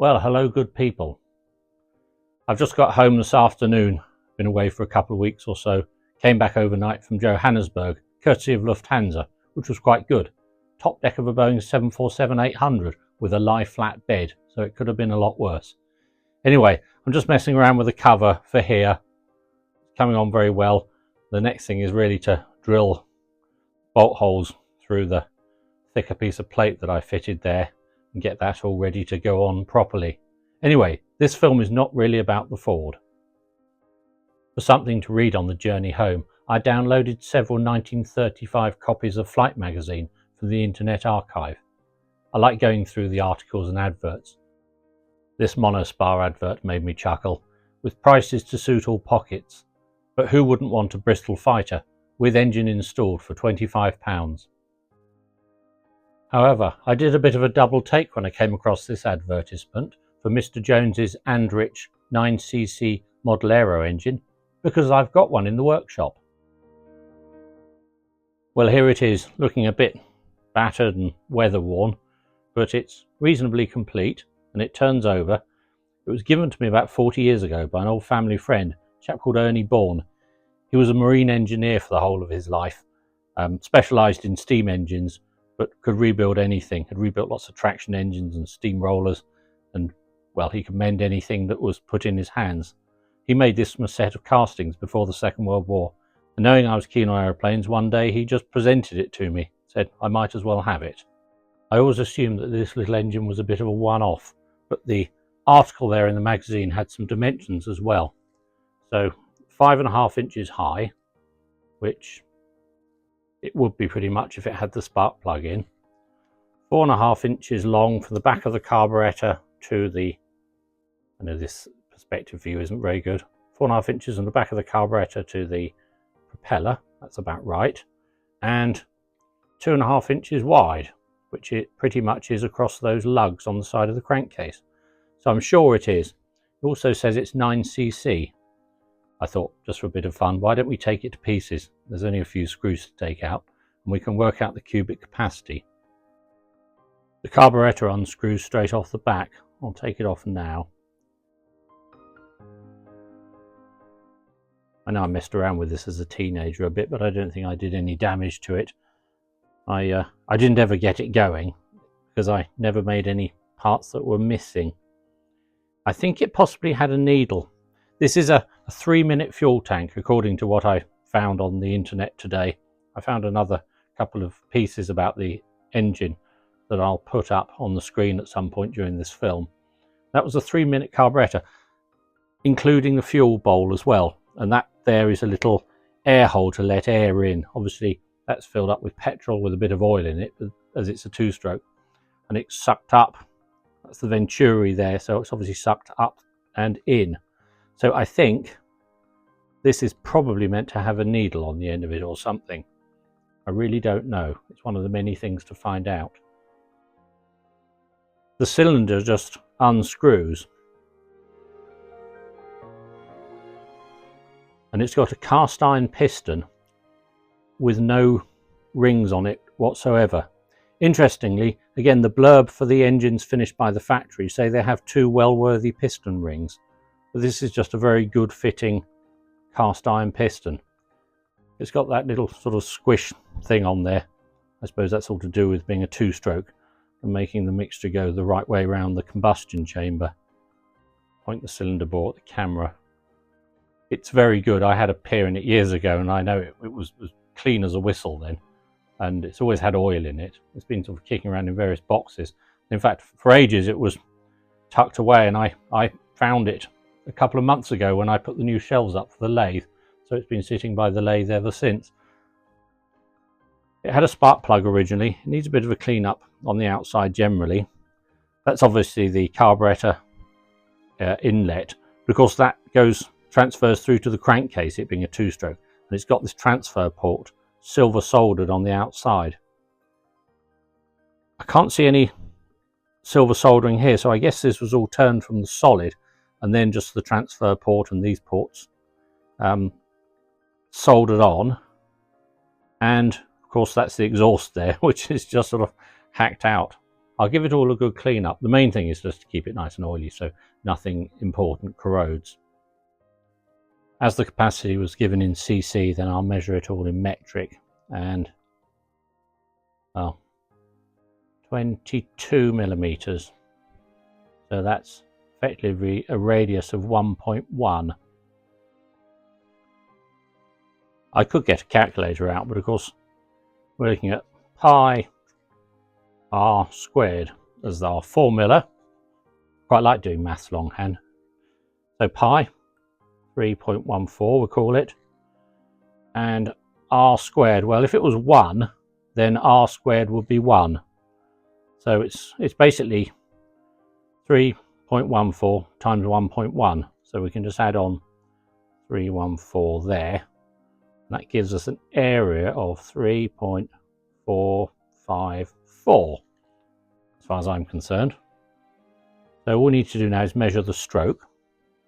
Well, hello good people. I've just got home this afternoon, been away for a couple of weeks or so, came back overnight from Johannesburg, courtesy of Lufthansa, which was quite good. Top deck of a Boeing 747-800 with a lie flat bed, so it could have been a lot worse. Anyway, I'm just messing around with the cover for here, coming on very well. The next thing is really to drill bolt holes through the thicker piece of plate that I fitted there and get that all ready to go on properly. Anyway, this film is not really about the Ford. For something to read on the journey home, I downloaded several 1935 copies of Flight magazine from the Internet Archive. I like going through the articles and adverts. This monospar advert made me chuckle, with prices to suit all pockets. But who wouldn't want a Bristol fighter with engine installed for £25? However, I did a bit of a double take when I came across this advertisement for Mr. Jones's Andrich 9cc model Aero engine, because I've got one in the workshop. Well, here it is, looking a bit battered and weather worn, but it's reasonably complete and it turns over. It was given to me about 40 years ago by an old family friend, a chap called Ernie Bourne. He was a marine engineer for the whole of his life, specialised in steam engines, but could rebuild anything. Had rebuilt lots of traction engines and steam rollers, and well, he could mend anything that was put in his hands. He made this from a set of castings before the Second World War, and knowing I was keen on aeroplanes, one day he just presented it to me, said I might as well have it. I always assumed that this little engine was a bit of a one-off, but the article there in the magazine had some dimensions as well. So 5.5 inches high, which it would be pretty much if it had the spark plug in. 4.5 inches long from the back of the carburetor to the, I know this perspective view isn't very good, 4.5 inches on the back of the carburetor to the propeller, that's about right, and 2.5 inches wide, which it pretty much is across those lugs on the side of the crankcase. So I'm sure it is. It also says it's 9cc. I thought, just for a bit of fun, why don't we take it to pieces? There's only a few screws to take out, and we can work out the cubic capacity. The carburetor unscrews straight off the back. I'll take it off now. I know I messed around with this as a teenager a bit, but I don't think I did any damage to it. I didn't ever get it going, because I never made any parts that were missing. I think it possibly had a needle. This is a 3-minute fuel tank, according to what I found on the internet today. I found another couple of pieces about the engine that I'll put up on the screen at some point during this film. That was a 3-minute carburetor, including the fuel bowl as well. And that there is a little air hole to let air in. Obviously, that's filled up with petrol with a bit of oil in it, as it's a two-stroke. And it's sucked up. That's the venturi there, so it's obviously sucked up and in. So I think this is probably meant to have a needle on the end of it or something. I really don't know. It's one of the many things to find out. The cylinder just unscrews. And it's got a cast iron piston with no rings on it whatsoever. Interestingly, again, the blurb for the engines finished by the factory say they have 2 well-worthy piston rings. But this is just a very good fitting cast iron piston. It's got that little sort of squish thing on there. I suppose that's all to do with being a two-stroke and making the mixture go the right way around the combustion chamber. Point the cylinder bore at the camera. It's very good. I had a pair in it years ago, and I know it was clean as a whistle then, and it's always had oil in it. It's been sort of kicking around in various boxes. In fact, for ages it was tucked away, and I found it a couple of months ago when I put the new shelves up for the lathe, so it's been sitting by the lathe ever since. It had a spark plug originally. It needs a bit of a clean up on the outside generally. That's obviously the carburetor inlet, because that transfers through to the crankcase, it being a two-stroke, and it's got this transfer port silver soldered on the outside. I can't see any silver soldering here, so I guess this was all turned from the solid and then just the transfer port and these ports soldered on, and of course that's the exhaust there, which is just sort of hacked out. I'll give it all a good clean up. The main thing is just to keep it nice and oily so nothing important corrodes. As the capacity was given in cc, then I'll measure it all in metric, and 22 millimeters. So that's effectively a radius of 1.1. I could get a calculator out, but of course we're looking at pi r squared as our formula. Quite like doing maths longhand. So pi 3.14 we'll call it, and r squared, well, if it was 1, then r squared would be 1. So it's basically 3.14 times 1.1. So we can just add on 314 there. That gives us an area of 3.454 as far as I'm concerned. So all we need to do now is measure the stroke.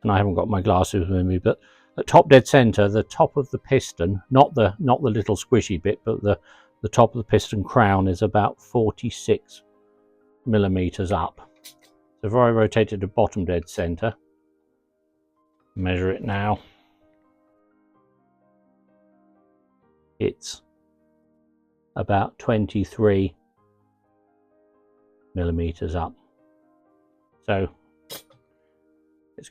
And I haven't got my glasses with me, but at top dead center, the top of the piston, not the little squishy bit, but the top of the piston crown is about 46 millimeters up. So if I rotate it to bottom dead center, measure it now, it's about 23 millimeters up. So it's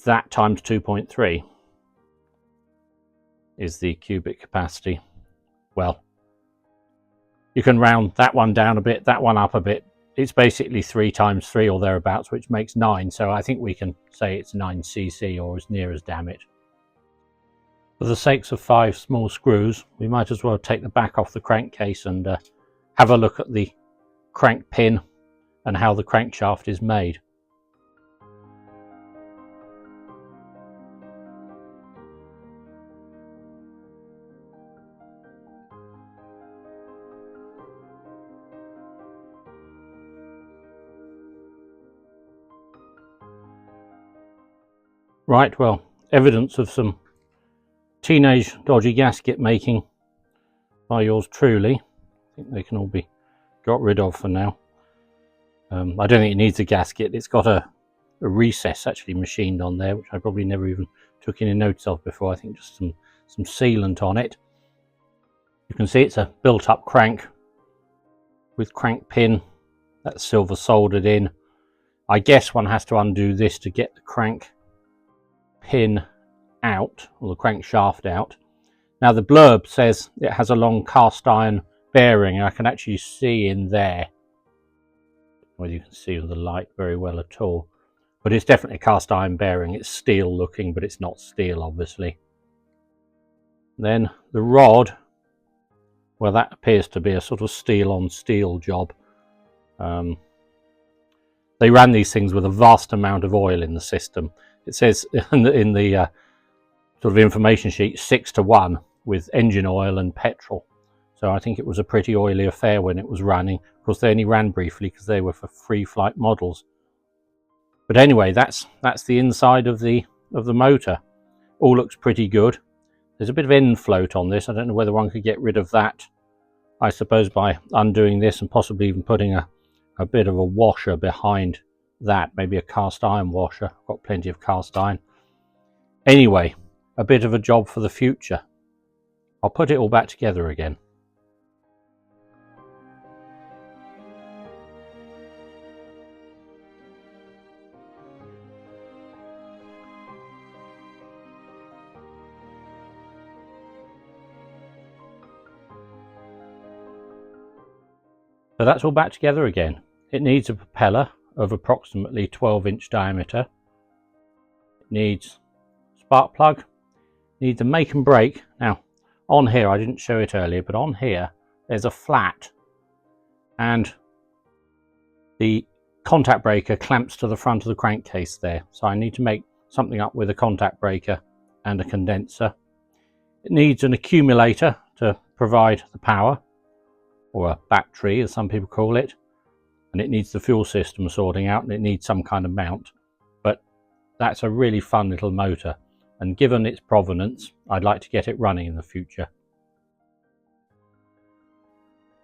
that times 2.3 is the cubic capacity. Well, you can round that one down a bit, that one up a bit. It's basically 3 times 3 or thereabouts, which makes 9. So I think we can say it's 9 cc or as near as damn it. For the sakes of 5 small screws, we might as well take the back off the crankcase and have a look at the crank pin and how the crankshaft is made. Right, well, evidence of some teenage dodgy gasket making by yours truly. I think they can all be got rid of for now. I don't think it needs a gasket. It's got a recess actually machined on there, which I probably never even took any notice of before. I think just some sealant on it. You can see it's a built-up crank with crank pin. That's silver soldered in. I guess one has to undo this to get the crank pin out, or the crankshaft out. Now the blurb says it has a long cast iron bearing, and I can actually see in there, well, you can see with the light very well at all, but it's definitely a cast iron bearing. It's steel looking, but it's not steel obviously. Then the rod, well, that appears to be a sort of steel on steel job. They ran these things with a vast amount of oil in the system. It says in the sort of information sheet 6-to-1 with engine oil and petrol. So I think it was a pretty oily affair when it was running. Of course, they only ran briefly because they were for free flight models. But anyway, that's the inside of the motor. All looks pretty good. There's a bit of end float on this. I don't know whether one could get rid of that. I suppose by undoing this and possibly even putting a bit of a washer behind that, maybe a cast iron washer. I've got plenty of cast iron. Anyway, a bit of a job for the future. I'll put it all back together again. So that's all back together again. It needs a propeller of approximately 12-inch diameter. It needs a spark plug. Needs a make and break. Now, on here, I didn't show it earlier, but on here, there's a flat, and the contact breaker clamps to the front of the crankcase there. So I need to make something up with a contact breaker and a condenser. It needs an accumulator to provide the power, or a battery as some people call it, and it needs the fuel system sorting out, and it needs some kind of mount. But that's a really fun little motor, and given its provenance, I'd like to get it running in the future.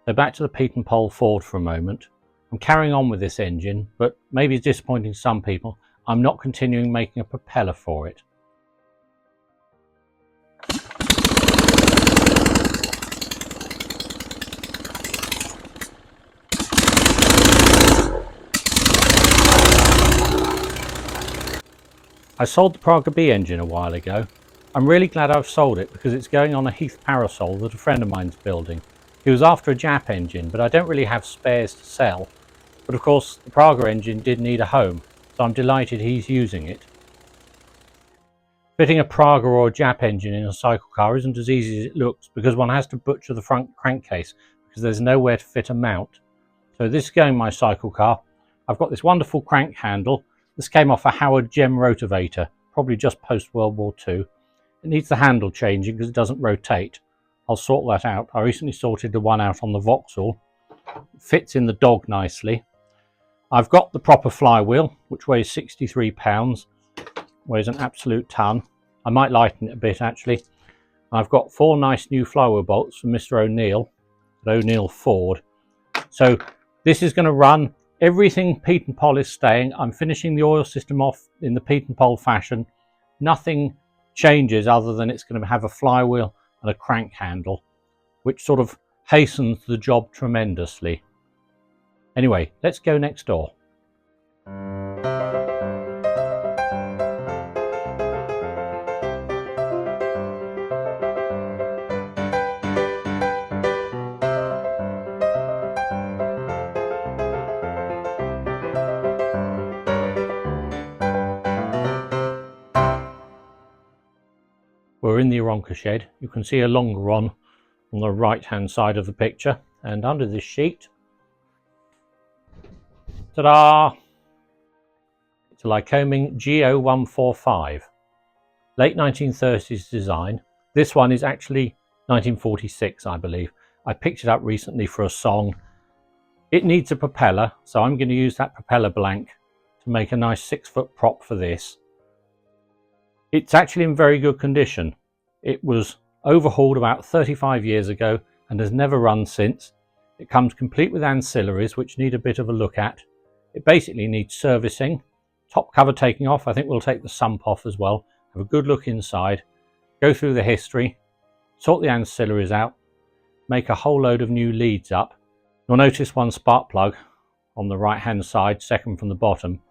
So back to the Pete and Pole Ford for a moment. I'm carrying on with this engine, but maybe it's disappointing some people. I'm not continuing making a propeller for it. I sold the Praga B engine a while ago. I'm really glad I've sold it because it's going on a Heath Parasol that a friend of mine's building. He was after a Jap engine, but I don't really have spares to sell. But of course, the Praga engine did need a home, so I'm delighted he's using it. Fitting a Praga or a Jap engine in a cycle car isn't as easy as it looks because one has to butcher the front crankcase because there's nowhere to fit a mount. So this is going in my cycle car. I've got this wonderful crank handle. This came off a Howard Gem rotavator, probably just post World War II. It needs the handle changing because it doesn't rotate. I'll sort that out. I recently sorted the one out on the Vauxhall. It fits in the dog nicely. I've got the proper flywheel, which weighs 63 pounds, weighs an absolute ton. I might lighten it a bit actually. I've got 4 nice new flywheel bolts from Mr. O'Neill, at O'Neill Ford. So this is going to run. Everything Pete and Pole is staying. I'm finishing the oil system off in the Pete and Pole fashion. Nothing changes other than it's going to have a flywheel and a crank handle, which sort of hastens the job tremendously. Anyway, let's go next door. We're in the Aronca shed. You can see a longer one on the right hand side of the picture, and under this sheet, ta-da! It's a Lycoming G0145, late 1930s design. This one is actually 1946, I believe. I picked it up recently for a song. It needs a propeller, so I'm going to use that propeller blank to make a nice 6-foot prop for this. It's actually in very good condition. It was overhauled about 35 years ago and has never run since. It comes complete with ancillaries which need a bit of a look at. It basically needs servicing, top cover taking off. I think we'll take the sump off as well, have a good look inside, go through the history, sort the ancillaries out, make a whole load of new leads up. You'll notice one spark plug on the right hand side, second from the bottom,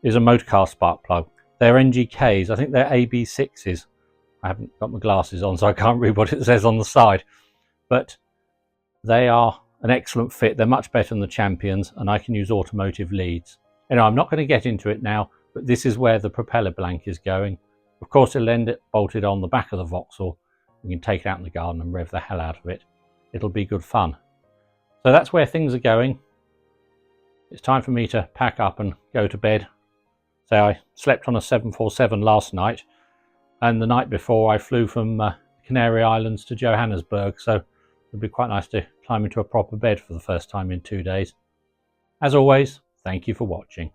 is a motorcar spark plug. They're NGKs, I think they're AB6s. I haven't got my glasses on so I can't read what it says on the side, but they are an excellent fit. They're much better than the Champions and I can use automotive leads. Anyway, I'm not going to get into it now, but this is where the propeller blank is going. Of course, it'll end it bolted on the back of the Vauxhall. We can take it out in the garden and rev the hell out of it. It'll be good fun. So that's where things are going. It's time for me to pack up and go to bed. So I slept on a 747 last night, and the night before I flew from Canary Islands to Johannesburg, so it'll be quite nice to climb into a proper bed for the first time in 2 days. As always, thank you for watching.